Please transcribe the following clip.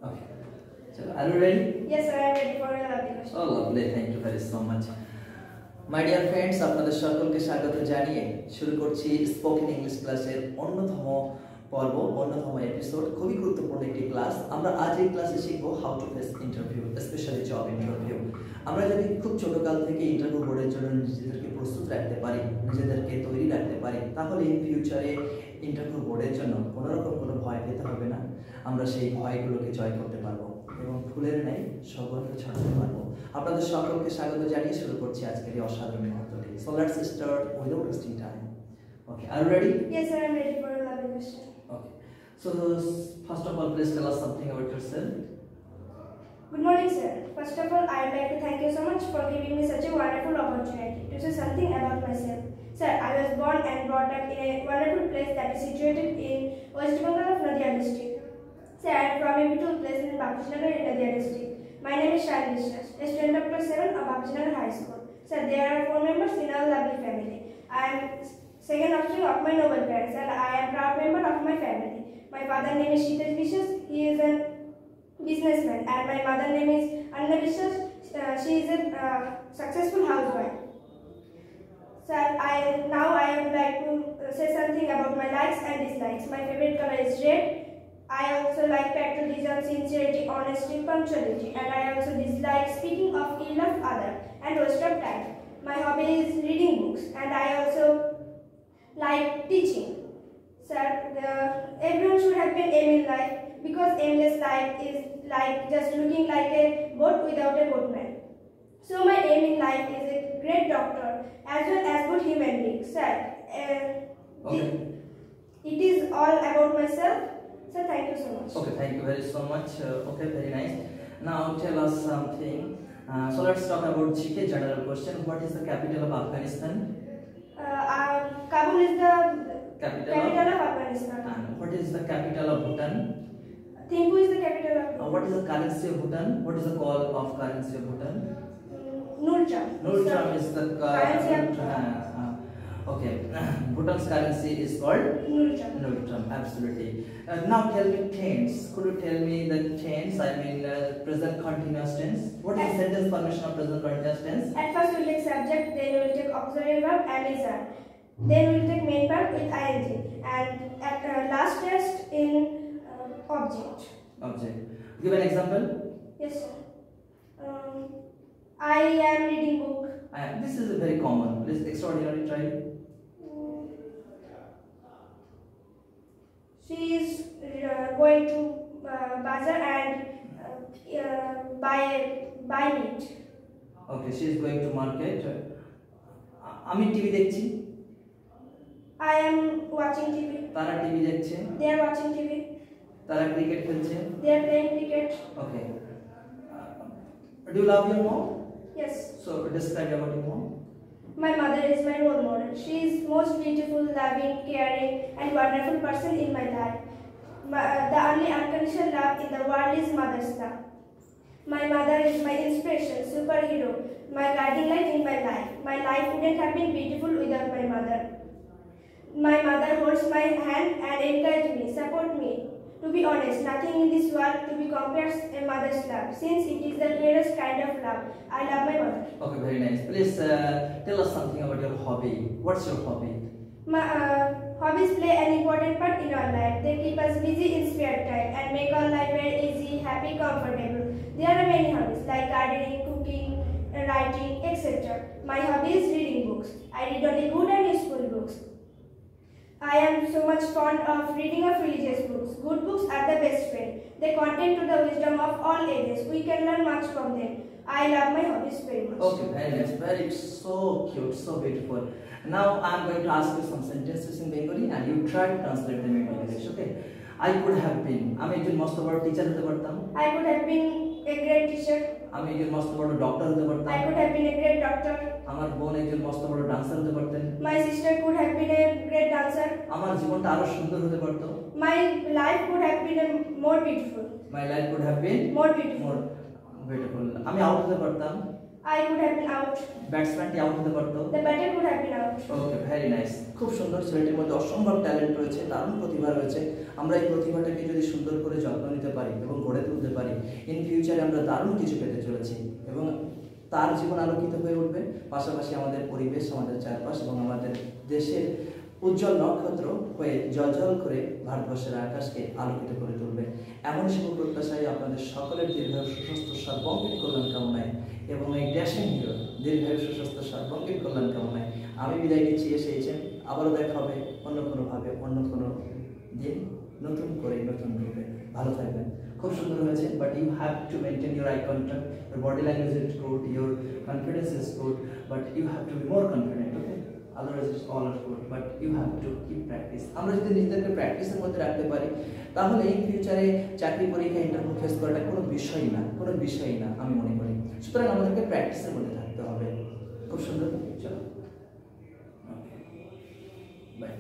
Okay. So, are you ready? Yes, sir, I am ready for your application. Oh, lovely. Thank you very so much. My dear friends, আপনাদের সকলকে স্বাগত জানিয়ে শুরু করছি spoken English ক্লাসের অন্যতম পর্ব, অন্যতম এপিসোড। খুবই গুরুত্বপূর্ণ একটি ক্লাস। আমরা আজ এই ক্লাসে শিখব how to face interview, specially job interview. আমরা যদি খুব ছোটকাল থেকে ইন্টারভিউ বোর্ডের জন্য নিজেদেরকে প্রস্তুত রাখতে পারি, নিজেদেরকে তৈরি রাখতে পারি, তাহলে ইন ফিউচারে ইন্টারভিউ বোর্ডের জন্য কোনো রকম কোনো ভয় পেতে হবে না। আমরা সেই ভয়গুলোকে জয় করতে পারবো এবং ফুলের ন্যায় সৌগন্ধ ছড়াতে পারবো। আপনাদের সকলকে স্বাগত জানিয়ে শুরু করছি আজকের এই অসাধারণ মুহূর্তটি। So let's start without wasting time. Okay, are you ready? Yes, sir, I am ready for your application. Okay. So first of all, please tell us something about yourself. Good morning, sir. First of all, I would like to thank you so much for giving me such a wonderful opportunity to say something about myself. Sir, I was born and brought up in a wonderful place that is situated in West Bengal of Nadia district. Sir, I am from a beautiful place in Baptinagar in Nadia district. My name is Shah Vishwas, a student of class 7 of Baptinagar High School. Sir, there are 4 members in our lovely family. I am second offspring of my noble parents and I am proud member of my family. My father name is Shitesh Vishwas, he is a businessman, and my mother name is Anna Vishwas, she is a successful housewife. Sir, now I would like to say something about my likes and dislikes. My favorite color is red. I also like patriotism, sincerity, honesty, punctuality, and I also dislike speaking of ill of other and waste of time. My hobby is reading books, and I also like teaching. Sir, everyone should have an aim in life because aimless life is like just looking like a boat without a boatman. So my aim in life is a great doctor as well as good human being. Sir, Okay. it is all about myself. Sir, thank you so much. Okay, thank you very so much. Okay, very nice. Now tell us something. So let's talk about GK general question. What is the capital of Afghanistan? Kabul is the Capital of Afghanistan. And what is the capital of Bhutan? Thimphu is the capital of What is the currency of Bhutan? What is the call of currency of Bhutan? Nurja. Nurjam is the currency of okay. Bhutan's currency is called Nurja. Nurjam. Absolutely. Now tell me tense. Could you tell me the tense? I mean present continuous tense. What is the sentence formation of present continuous tense? At first we will take subject, then we will take auxiliary verb and is are. Then we will take main verb with ing, and at last test in object. Object. Give an example. Yes, sir. I am reading book. This is a very common. Please extraordinary try. She is going to bazaar and buy meat. Okay, she is going to market. আমি TV দেখছি। I am watching TV. তারা TV দেখছে। They are watching TV. তারা cricket খেলছে। They are playing cricket. Okay. Do you love your mom? Yes. So describe about your mom. My mother is my role model. She is most beautiful, loving, caring, and wonderful person in my life. The only unconditional love in the world is mother's love. My mother is my inspiration, superhero, my guiding light in my life. My life wouldn't have been beautiful without my mother. My mother holds my hand and encourages me, support me. To be honest, nothing in this world to be compares a mother's love, since it is the rarest kind of love. I love my mother. Okay, very nice. Please tell us something about your hobby. What's your hobby? My hobbies play an important part in our life. They keep us busy in spare time and make our life very easy, happy, comfortable. There are many hobbies like gardening, cooking, writing, etc. My hobby is reading books. I read only good and useful books. I am so much fond of reading of religious books. Good books are the best friend. They contain to the wisdom of all ages. We can learn much from them. I love my hobbies very much. Okay, very nice. Very so cute, so beautiful. Now I am going to ask you some sentences in Bengali and you try to translate them into English. Okay? I could have been. আমি একজন মস্ত বড় teacher হতে পারতাম। I could have been a great teacher. আমি একজন মস্ত বড় ডক্টর হতে পারতাম। I could have been a great doctor. আমার বোন একজন মস্ত বড় ডান্সার হতে পারতেন। My sister could have been a great dancer. আমার জীবনটা আরো সুন্দর হতে পারতো। My life could have been more beautiful. My life could have been More beautiful. more beautiful. আমি আউট হতে পারতাম। I could have been out. ব্যাটসম্যানটি আউট হতে পারতো। The batter could have been out. Okay, very nice. খুব সুন্দর, ছেলেটির মধ্যে অসম্ভব ট্যালেন্ট রয়েছে, দারুণ প্রতিভা রয়েছে। আমরা এই প্রতিভাটাকে যদি সুন্দর করে যত্ন নিতে পারি এবং গড়ে তুলতে পারি, ইন ফিউচারে আমরা দারুণ কিছু পেতে চলেছি এবং তার জীবন আলোকিত হয়ে উঠবে, পাশাপাশি আমাদের পরিবেশ, আমাদের চারপাশ এবং আমাদের দেশের উজ্জ্বল নক্ষত্র হয়ে জলজল করে ভারতবর্ষের আকাশকে আলোকিত করে তুলবে। এমন শুভ প্রত্যাশায় আপনাদের সকলের দীর্ঘায়ু সুস্বাস্থ্য সর্বাঙ্গীন কল্যাণ কামনায় এবং এই ড্যাশিং হিরো দীর্ঘায়ু সুস্বাস্থ্য সর্বাঙ্গীন কল্যাণ কামনায় আমি বিদায় নিচ্ছি। এসেছেন, আবারও দেখা হবে অন্য কোনোভাবে, অন্য কোনো দিন, নতুন করে, নতুন রূপে। ভালো থাকবেন। খুব সুন্দর হয়েছে, but you have to maintain your eye contact, your body language is good, your confidence is good, but you have to be more confident. Okay, otherwise it's all are good, but you have to keep practice. আমরা যদি নিজেদেরকে প্র্যাকটিসের মধ্যে রাখতে পারি, তাহলে in ফিউচারে চাকরি পরীক্ষা, ইন্টারভিউ ফেস করাটা কোনো বিষয় না, কোনো বিষয় না আমি মনে করি। সুতরাং আমাদেরকে প্র্যাকটিসের মধ্যে থাকতে হবে। খুব সুন্দর, চলো, ওকে, বাই।